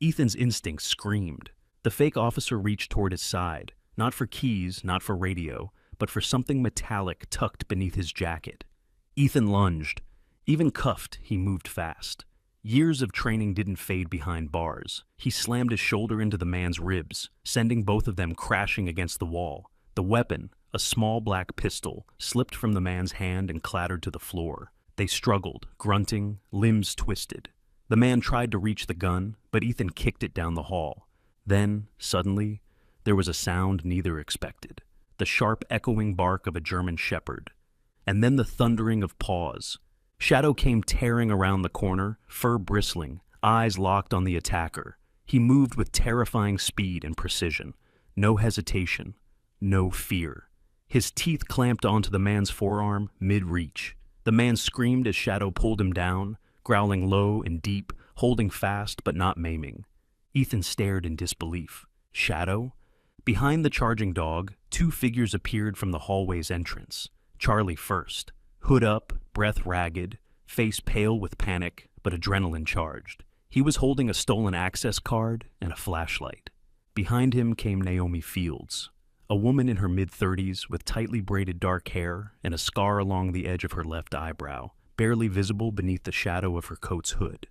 Ethan's instincts screamed. The fake officer reached toward his side, not for keys, not for radio, but for something metallic tucked beneath his jacket. Ethan lunged. Even cuffed, he moved fast. Years of training didn't fade behind bars. He slammed his shoulder into the man's ribs, sending both of them crashing against the wall. The weapon, a small black pistol, slipped from the man's hand and clattered to the floor. They struggled, grunting, limbs twisted. The man tried to reach the gun, but Ethan kicked it down the hall. Then, suddenly, there was a sound neither expected. The sharp, echoing bark of a German shepherd. And then the thundering of paws. Shadow came tearing around the corner, fur bristling, eyes locked on the attacker. He moved with terrifying speed and precision. No hesitation. No fear. His teeth clamped onto the man's forearm, mid-reach. The man screamed as Shadow pulled him down, growling low and deep, holding fast but not maiming. Ethan stared in disbelief. Shadow? Behind the charging dog, two figures appeared from the hallway's entrance. Charlie first, hood up, breath ragged, face pale with panic, but adrenaline charged. He was holding a stolen access card and a flashlight. Behind him came Naomi Fields, a woman in her mid-30s with tightly braided dark hair and a scar along the edge of her left eyebrow, barely visible beneath the shadow of her coat's hood.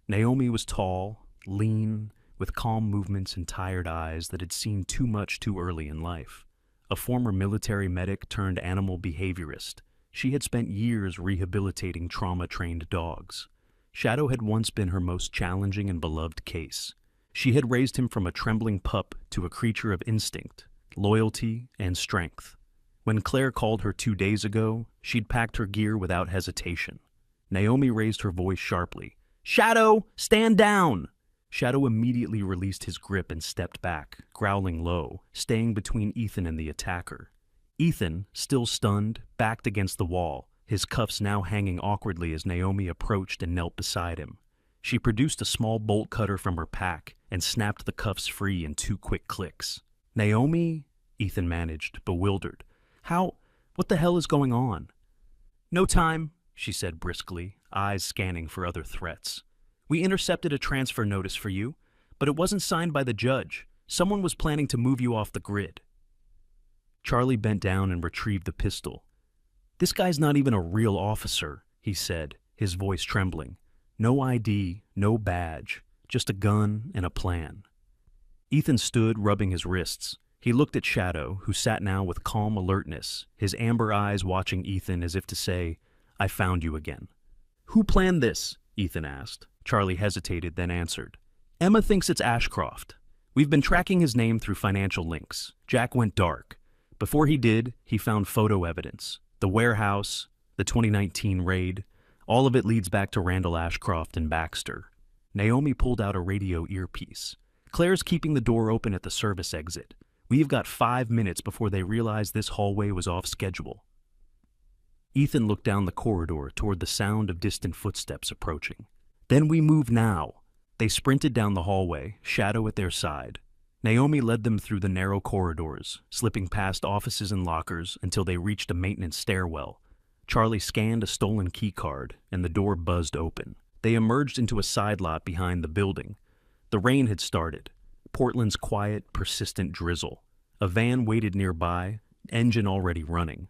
Naomi was tall, lean, with calm movements and tired eyes that had seen too much too early in life. A former military medic turned animal behaviorist, she had spent years rehabilitating trauma-trained dogs. Shadow had once been her most challenging and beloved case. She had raised him from a trembling pup to a creature of instinct, loyalty, and strength. When Claire called her 2 days ago, she'd packed her gear without hesitation. Naomi raised her voice sharply. "Shadow, stand down!" Shadow immediately released his grip and stepped back, growling low, staying between Ethan and the attacker. Ethan, still stunned, backed against the wall, his cuffs now hanging awkwardly as Naomi approached and knelt beside him. She produced a small bolt cutter from her pack and snapped the cuffs free in 2 quick clicks. "Naomi?" Ethan managed, bewildered. What the hell is going on?" "No time," she said briskly, eyes scanning for other threats. "We intercepted a transfer notice for you, But it wasn't signed by the judge. Someone was planning to move you off the grid. Charlie bent down and retrieved the pistol. This guy's not even a real officer, he said, his voice trembling. No ID, no badge, just a gun and a plan. Ethan stood, rubbing his wrists. He looked at Shadow, who sat now with calm alertness, his amber eyes watching Ethan as if to say, I found you again. Who planned this? Ethan asked. Charlie hesitated, then answered. Emma thinks it's Ashcroft. We've been tracking his name through financial links. Jack went dark. Before he did, he found photo evidence. The warehouse, the 2019 raid, all of it leads back to Randall Ashcroft and Baxter. Naomi pulled out a radio earpiece. Claire's keeping the door open at the service exit. We've got 5 minutes before they realize this hallway was off schedule. Ethan looked down the corridor toward the sound of distant footsteps approaching. Then we move now. They sprinted down the hallway, Shadow at their side. Naomi led them through the narrow corridors, slipping past offices and lockers until they reached a maintenance stairwell. Charlie scanned a stolen key card, and the door buzzed open. They emerged into a side lot behind the building. The rain had started. Portland's quiet, persistent drizzle. A van waited nearby, engine already running.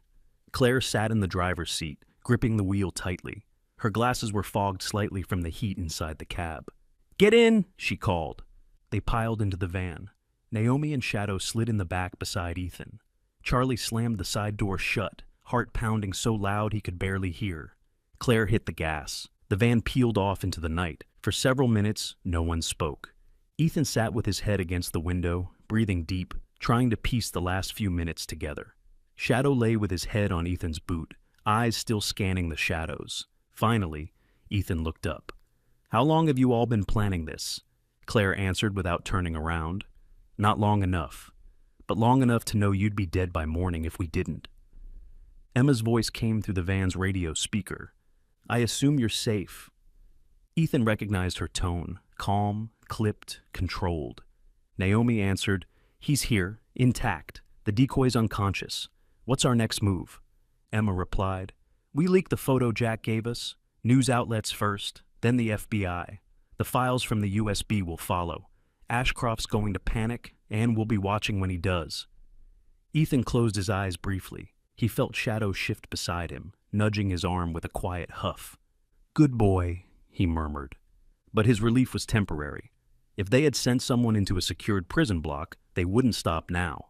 Claire sat in the driver's seat, gripping the wheel tightly. Her glasses were fogged slightly from the heat inside the cab. Get in, she called. They piled into the van. Naomi and Shadow slid in the back beside Ethan. Charlie slammed the side door shut, heart pounding so loud he could barely hear. Claire hit the gas. The van peeled off into the night. For several minutes, no one spoke. Ethan sat with his head against the window, breathing deep, trying to piece the last few minutes together. Shadow lay with his head on Ethan's boot, eyes still scanning the shadows. Finally, Ethan looked up. How long have you all been planning this? Claire answered without turning around. Not long enough, but long enough to know you'd be dead by morning if we didn't. Emma's voice came through the van's radio speaker. I assume you're safe. Ethan recognized her tone, calm, clipped, controlled. Naomi answered, he's here, intact. The decoy's unconscious. What's our next move? Emma replied, we leaked the photo Jack gave us. News outlets first, then the FBI. The files from the USB will follow. Ashcroft's going to panic, and we'll be watching when he does. Ethan closed his eyes briefly. He felt Shadow shift beside him, nudging his arm with a quiet huff. Good boy, he murmured. But his relief was temporary. If they had sent someone into a secured prison block, they wouldn't stop now.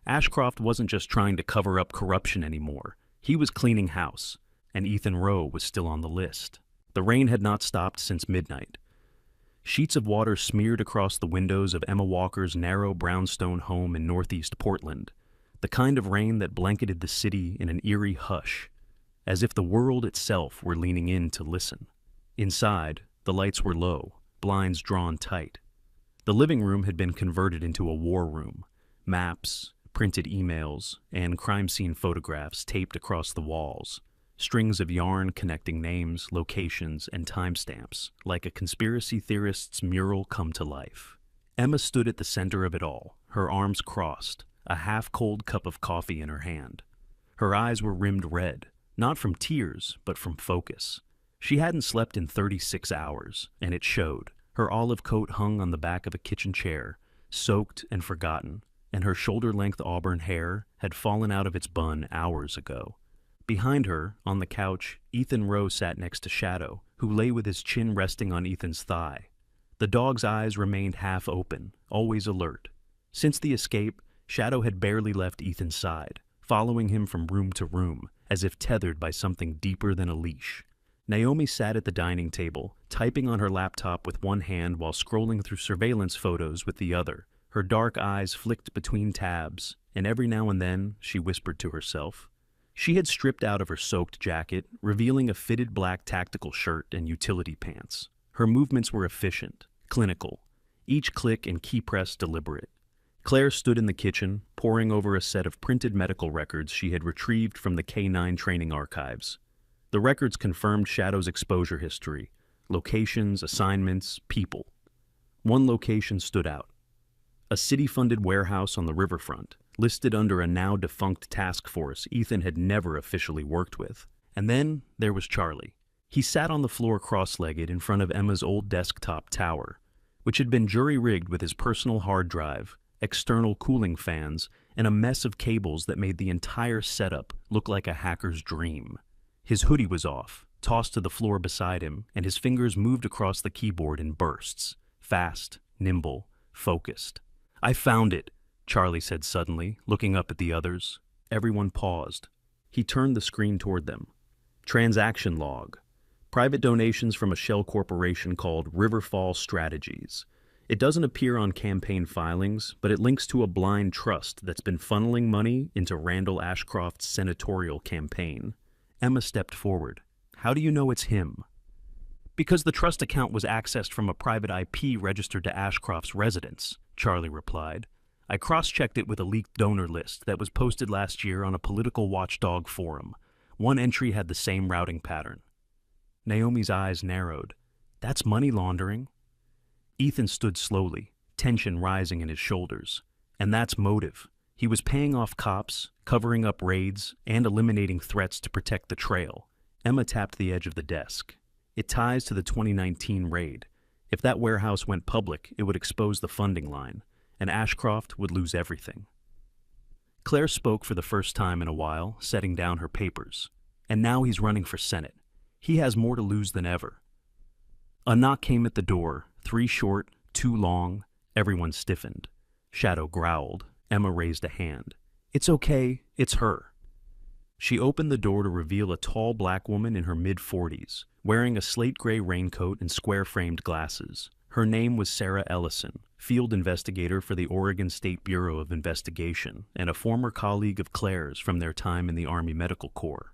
Ashcroft wasn't just trying to cover up corruption anymore. He was cleaning house, and Ethan Rowe was still on the list. The rain had not stopped since midnight. Sheets of water smeared across the windows of Emma Walker's narrow brownstone home in northeast Portland, the kind of rain that blanketed the city in an eerie hush, as if the world itself were leaning in to listen. Inside, the lights were low, blinds drawn tight. The living room had been converted into a war room. Maps, printed emails, and crime scene photographs taped across the walls. Strings of yarn connecting names, locations, and timestamps, like a conspiracy theorist's mural come to life. Emma stood at the center of it all, her arms crossed, a half-cold cup of coffee in her hand. Her eyes were rimmed red, not from tears, but from focus. She hadn't slept in 36 hours, and it showed. Her olive coat hung on the back of a kitchen chair, soaked and forgotten, and her shoulder-length auburn hair had fallen out of its bun hours ago. Behind her, on the couch, Ethan Rowe sat next to Shadow, who lay with his chin resting on Ethan's thigh. The dog's eyes remained half open, always alert. Since the escape, Shadow had barely left Ethan's side, following him from room to room, as if tethered by something deeper than a leash. Naomi sat at the dining table, typing on her laptop with one hand while scrolling through surveillance photos with the other. Her dark eyes flicked between tabs, and every now and then she whispered to herself. She had stripped out of her soaked jacket, revealing a fitted black tactical shirt and utility pants. Her movements were efficient, clinical, each click and key press deliberate. Claire stood in the kitchen, poring over a set of printed medical records she had retrieved from the K9 training archives. The records confirmed Shadow's exposure history, locations, assignments, people. One location stood out. A city-funded warehouse on the riverfront, listed under a now-defunct task force Ethan had never officially worked with. And then there was Charlie. He sat on the floor cross-legged in front of Emma's old desktop tower. which had been jury-rigged with his personal hard drive, external cooling fans, and a mess of cables that made the entire setup look like a hacker's dream. His hoodie was off, tossed to the floor beside him, and his fingers moved across the keyboard in bursts, fast, nimble, focused. "I found it," Charlie said suddenly, looking up at the others. Everyone paused. He turned the screen toward them. Transaction log. Private donations from a shell corporation called Riverfall Strategies. It doesn't appear on campaign filings, but it links to a blind trust that's been funneling money into Randall Ashcroft's senatorial campaign. Emma stepped forward. "How do you know it's him?" "Because the trust account was accessed from a private IP registered to Ashcroft's residence," Charlie replied. "I cross-checked it with a leaked donor list that was posted last year on a political watchdog forum. One entry had the same routing pattern." Naomi's eyes narrowed. "That's money laundering." Ethan stood slowly, tension rising in his shoulders. "And that's motive. He was paying off cops, covering up raids, and eliminating threats to protect the trail." Emma tapped the edge of the desk. "It ties to the 2019 raid. If that warehouse went public, it would expose the funding line, and Ashcroft would lose everything." Claire spoke for the first time in a while, setting down her papers. "And now he's running for Senate. He has more to lose than ever." A knock came at the door, 3 short, 2 long. Everyone stiffened. Shadow growled. Emma raised a hand. "It's okay, it's her." She opened the door to reveal a tall black woman in her mid-40s, wearing a slate-gray raincoat and square-framed glasses. Her name was Sarah Ellison, field investigator for the Oregon State Bureau of Investigation and a former colleague of Claire's from their time in the Army Medical Corps.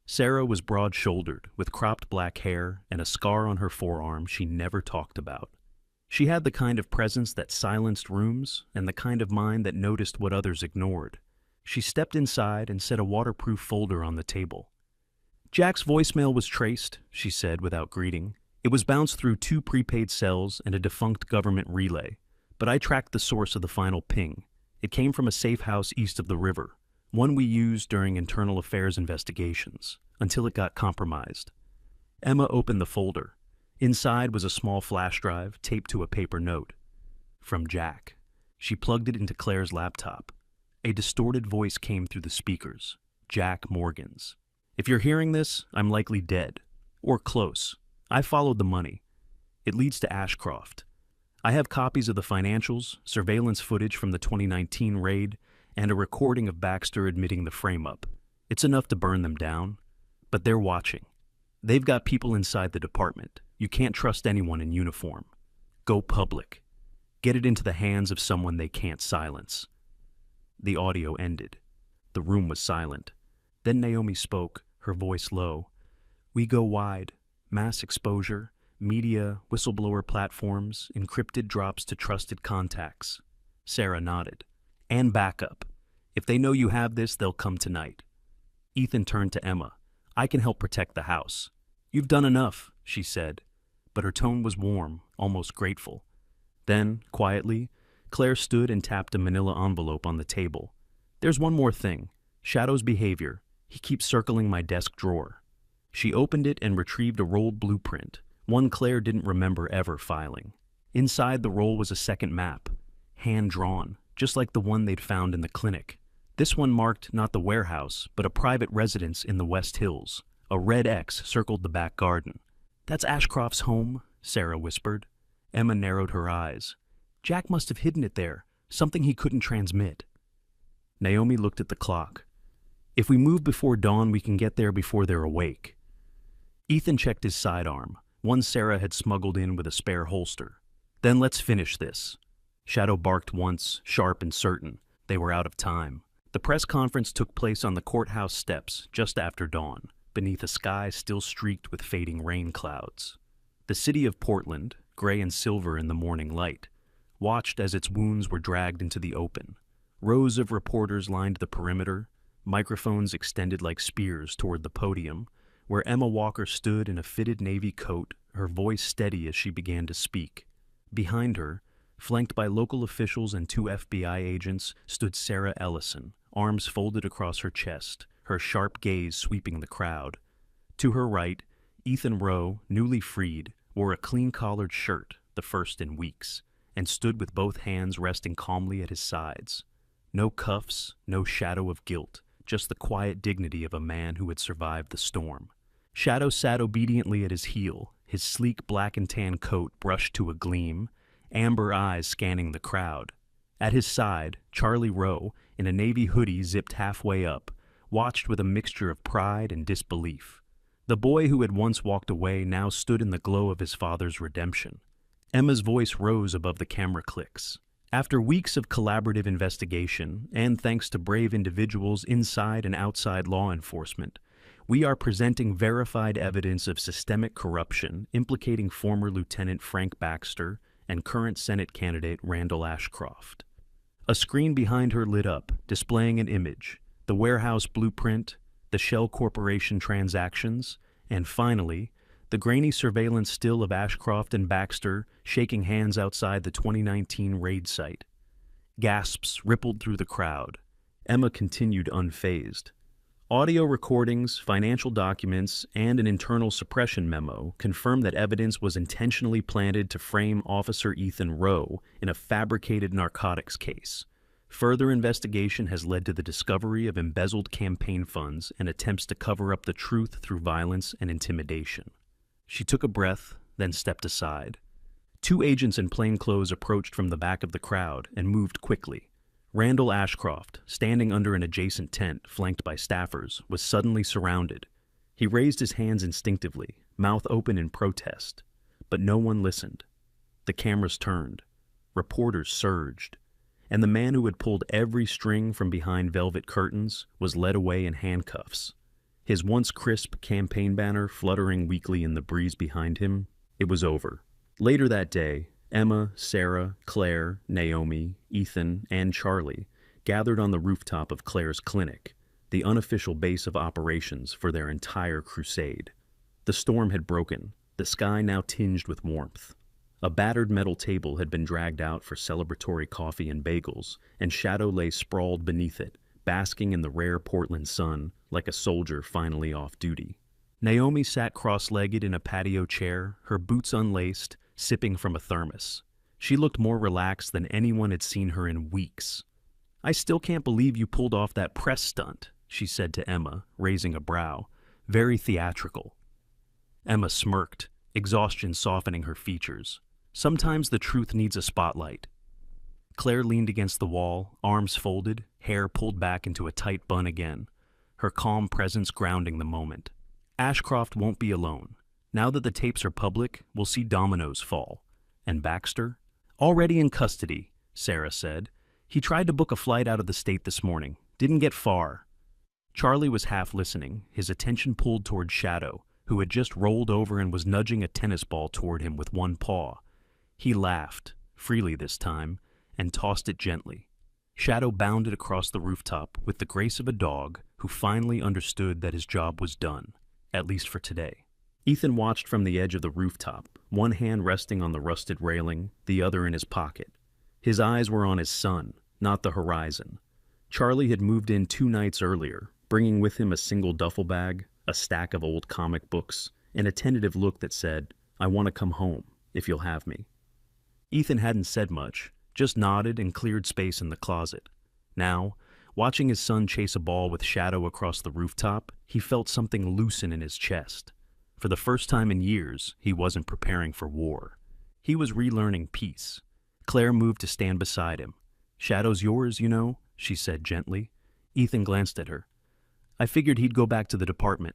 Sarah was broad-shouldered, with cropped black hair and a scar on her forearm she never talked about. She had the kind of presence that silenced rooms and the kind of mind that noticed what others ignored. She stepped inside and set a waterproof folder on the table. "Jack's voicemail was traced," she said without greeting. "It was bounced through 2 prepaid cells and a defunct government relay, but I tracked the source of the final ping. It came from a safe house east of the river, one we used during internal affairs investigations, until it got compromised." Emma opened the folder. Inside was a small flash drive taped to a paper note. From Jack. She plugged it into Claire's laptop. A distorted voice came through the speakers. Jack Morgan's. "If you're hearing this, I'm likely dead. Or close. I followed the money. It leads to Ashcroft. I have copies of the financials, surveillance footage from the 2019 raid, and a recording of Baxter admitting the frame-up. It's enough to burn them down. But they're watching. They've got people inside the department. You can't trust anyone in uniform. Go public. Get it into the hands of someone they can't silence." The audio ended. The room was silent. Then Naomi spoke, her voice low. "We go wide. Mass exposure, media, whistleblower platforms, encrypted drops to trusted contacts." Sarah nodded. "And backup. If they know you have this, they'll come tonight." Ethan turned to Emma. "I can help protect the house." "You've done enough," she said, but her tone was warm, almost grateful. Then, quietly, Claire stood and tapped a manila envelope on the table. "There's one more thing. Shadow's behavior. He keeps circling my desk drawer." She opened it and retrieved a rolled blueprint, one Claire didn't remember ever filing. Inside the roll was a second map, hand-drawn, just like the one they'd found in the clinic. This one marked not the warehouse, but a private residence in the West Hills. A red X circled the back garden. "That's Ashcroft's home," Sarah whispered. Emma narrowed her eyes. "Jack must have hidden it there, something he couldn't transmit." Naomi looked at the clock. "If we move before dawn, we can get there before they're awake." Ethan checked his sidearm, one Sarah had smuggled in with a spare holster. "Then let's finish this." Shadow barked once, sharp and certain. They were out of time. The press conference took place on the courthouse steps just after dawn, beneath a sky still streaked with fading rain clouds. The city of Portland, gray and silver in the morning light, watched as its wounds were dragged into the open. Rows of reporters lined the perimeter, microphones extended like spears toward the podium, where Emma Walker stood in a fitted navy coat, her voice steady as she began to speak. Behind her, flanked by local officials and 2 FBI agents, stood Sarah Ellison, arms folded across her chest, her sharp gaze sweeping the crowd. To her right, Ethan Rowe, newly freed, wore a clean-collared shirt, the first in weeks, and stood with both hands resting calmly at his sides. No cuffs, no shadow of guilt, just the quiet dignity of a man who had survived the storm. Shadow sat obediently at his heel, his sleek black and tan coat brushed to a gleam, amber eyes scanning the crowd. At his side, Charlie Rowe, in a navy hoodie zipped halfway up, watched with a mixture of pride and disbelief. The boy who had once walked away now stood in the glow of his father's redemption. Emma's voice rose above the camera clicks. After weeks of collaborative investigation, and thanks to brave individuals inside and outside law enforcement, we are presenting verified evidence of systemic corruption implicating former Lieutenant Frank Baxter and current Senate candidate Randall Ashcroft. A screen behind her lit up, displaying an image, the warehouse blueprint, the Shell Corporation transactions, and finally, the grainy surveillance still of Ashcroft and Baxter shaking hands outside the 2019 raid site. Gasps rippled through the crowd. Emma continued unfazed. Audio recordings, financial documents, and an internal suppression memo confirm that evidence was intentionally planted to frame Officer Ethan Rowe in a fabricated narcotics case. Further investigation has led to the discovery of embezzled campaign funds and attempts to cover up the truth through violence and intimidation. She took a breath, then stepped aside. Two agents in plainclothes approached from the back of the crowd and moved quickly. Randall Ashcroft, standing under an adjacent tent flanked by staffers, was suddenly surrounded. He raised his hands instinctively, mouth open in protest. But no one listened. The cameras turned. Reporters surged. And the man who had pulled every string from behind velvet curtains was led away in handcuffs. His once crisp campaign banner fluttering weakly in the breeze behind him, it was over. Later that day, Emma, Sarah, Claire, Naomi, Ethan, and Charlie gathered on the rooftop of Claire's clinic, the unofficial base of operations for their entire crusade. The storm had broken, the sky now tinged with warmth. A battered metal table had been dragged out for celebratory coffee and bagels, and Shadow lay sprawled beneath it, basking in the rare Portland sun like a soldier finally off duty. Naomi sat cross-legged in a patio chair, her boots unlaced, sipping from a thermos. She looked more relaxed than anyone had seen her in weeks. "I still can't believe you pulled off that press stunt," she said to Emma, raising a brow. "Very theatrical." Emma smirked, exhaustion softening her features. "Sometimes the truth needs a spotlight." Claire leaned against the wall, arms folded, hair pulled back into a tight bun again, her calm presence grounding the moment. Ashcroft won't be alone. Now that the tapes are public, we'll see dominoes fall. And Baxter? "Already in custody," Sarah said. "He tried to book a flight out of the state this morning. Didn't get far." Charlie was half listening, his attention pulled toward Shadow, who had just rolled over and was nudging a tennis ball toward him with one paw. He laughed, freely this time, and tossed it gently. Shadow bounded across the rooftop with the grace of a dog who finally understood that his job was done, at least for today. Ethan watched from the edge of the rooftop, one hand resting on the rusted railing, the other in his pocket. His eyes were on his son, not the horizon. Charlie had moved in 2 nights earlier, bringing with him a single duffel bag, a stack of old comic books, and a tentative look that said, "I want to come home, if you'll have me." Ethan hadn't said much, just nodded and cleared space in the closet. Now, watching his son chase a ball with Shadow across the rooftop, he felt something loosen in his chest. For the first time in years, he wasn't preparing for war. He was relearning peace. Claire moved to stand beside him. "Shadow's yours, you know," she said gently. Ethan glanced at her. "I figured he'd go back to the department."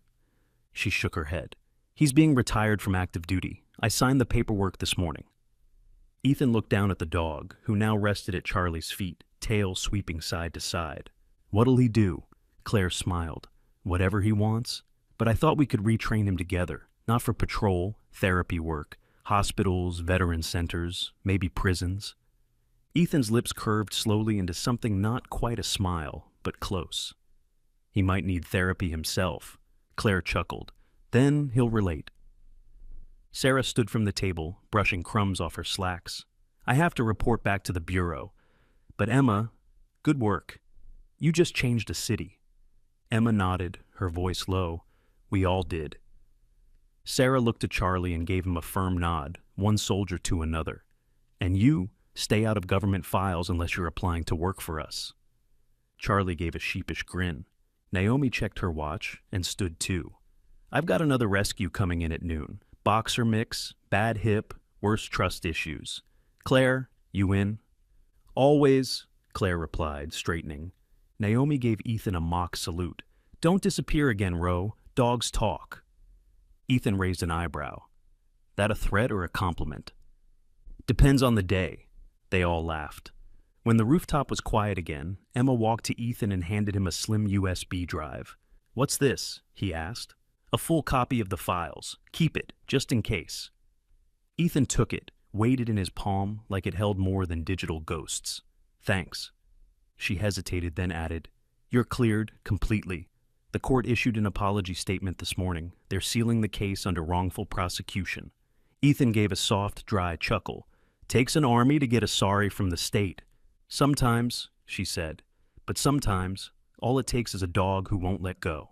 She shook her head. "He's being retired from active duty. I signed the paperwork this morning." Ethan looked down at the dog, who now rested at Charlie's feet, tail sweeping side to side. "What'll he do?" Claire smiled. "Whatever he wants. But I thought we could retrain him together, not for patrol, therapy work, hospitals, veteran centers, maybe prisons." Ethan's lips curved slowly into something not quite a smile, but close. "He might need therapy himself," Claire chuckled. "Then he'll relate." Sarah stood from the table, brushing crumbs off her slacks. "I have to report back to the bureau. But Emma, good work. You just changed a city." Emma nodded, her voice low. "We all did." Sarah looked at Charlie and gave him a firm nod, one soldier to another. And you, stay out of government files unless you're applying to work for us. Charlie gave a sheepish grin. Naomi checked her watch and stood too. I've got another rescue coming in at noon. Boxer mix, bad hip, worse trust issues. Claire, you in? Always, Claire replied, straightening. Naomi gave Ethan a mock salute. Don't disappear again, Ro. Dogs talk. Ethan raised an eyebrow. That a threat or a compliment? Depends on the day. They all laughed. When the rooftop was quiet again, Emma walked to Ethan and handed him a slim USB drive. What's this? He asked. A full copy of the files. Keep it, just in case. Ethan took it, weighed it in his palm like it held more than digital ghosts. Thanks. She hesitated, then added, You're cleared, completely. The court issued an apology statement this morning. They're sealing the case under wrongful prosecution. Ethan gave a soft, dry chuckle. Takes an army to get a sorry from the state. Sometimes, she said, but sometimes all it takes is a dog who won't let go.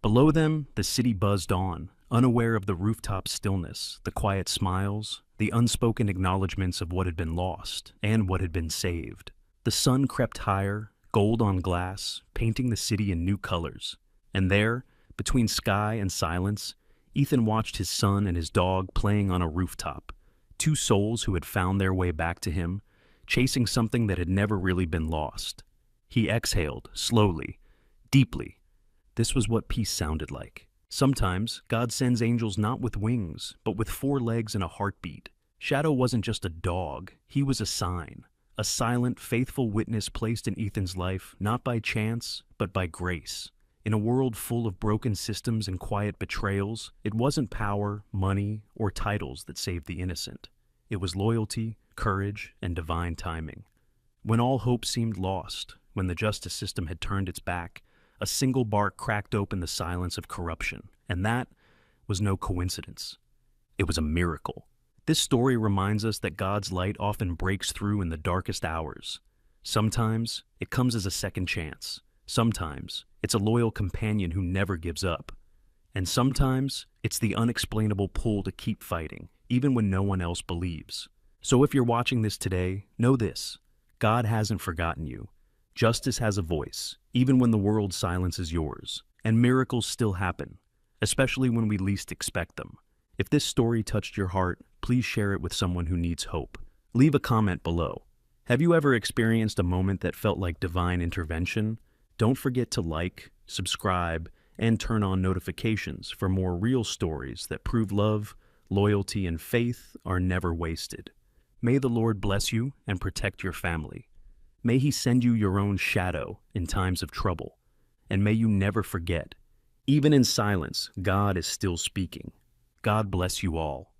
Below them, the city buzzed on, unaware of the rooftop stillness, the quiet smiles, the unspoken acknowledgments of what had been lost and what had been saved. The sun crept higher, gold on glass, painting the city in new colors. And there, between sky and silence, Ethan watched his son and his dog playing on a rooftop, two souls who had found their way back to him, chasing something that had never really been lost. He exhaled, slowly, deeply. This was what peace sounded like. Sometimes, God sends angels not with wings, but with 4 legs and a heartbeat. Shadow wasn't just a dog, he was a sign. A silent, faithful witness placed in Ethan's life, not by chance, but by grace. In a world full of broken systems and quiet betrayals, it wasn't power, money, or titles that saved the innocent. It was loyalty, courage, and divine timing. When all hope seemed lost, when the justice system had turned its back, a single bark cracked open the silence of corruption, and that was no coincidence. It was a miracle. This story reminds us that God's light often breaks through in the darkest hours. Sometimes it comes as a second chance. Sometimes it's a loyal companion who never gives up. And sometimes it's the unexplainable pull to keep fighting, even when no one else believes. So if you're watching this today, know this: God hasn't forgotten you. Justice has a voice, even when the world's silence is yours. And miracles still happen, especially when we least expect them. If this story touched your heart, please share it with someone who needs hope. Leave a comment below. Have you ever experienced a moment that felt like divine intervention? Don't forget to like, subscribe, and turn on notifications for more real stories that prove love, loyalty, and faith are never wasted. May the Lord bless you and protect your family. May He send you your own shadow in times of trouble. And may you never forget, even in silence, God is still speaking. God bless you all.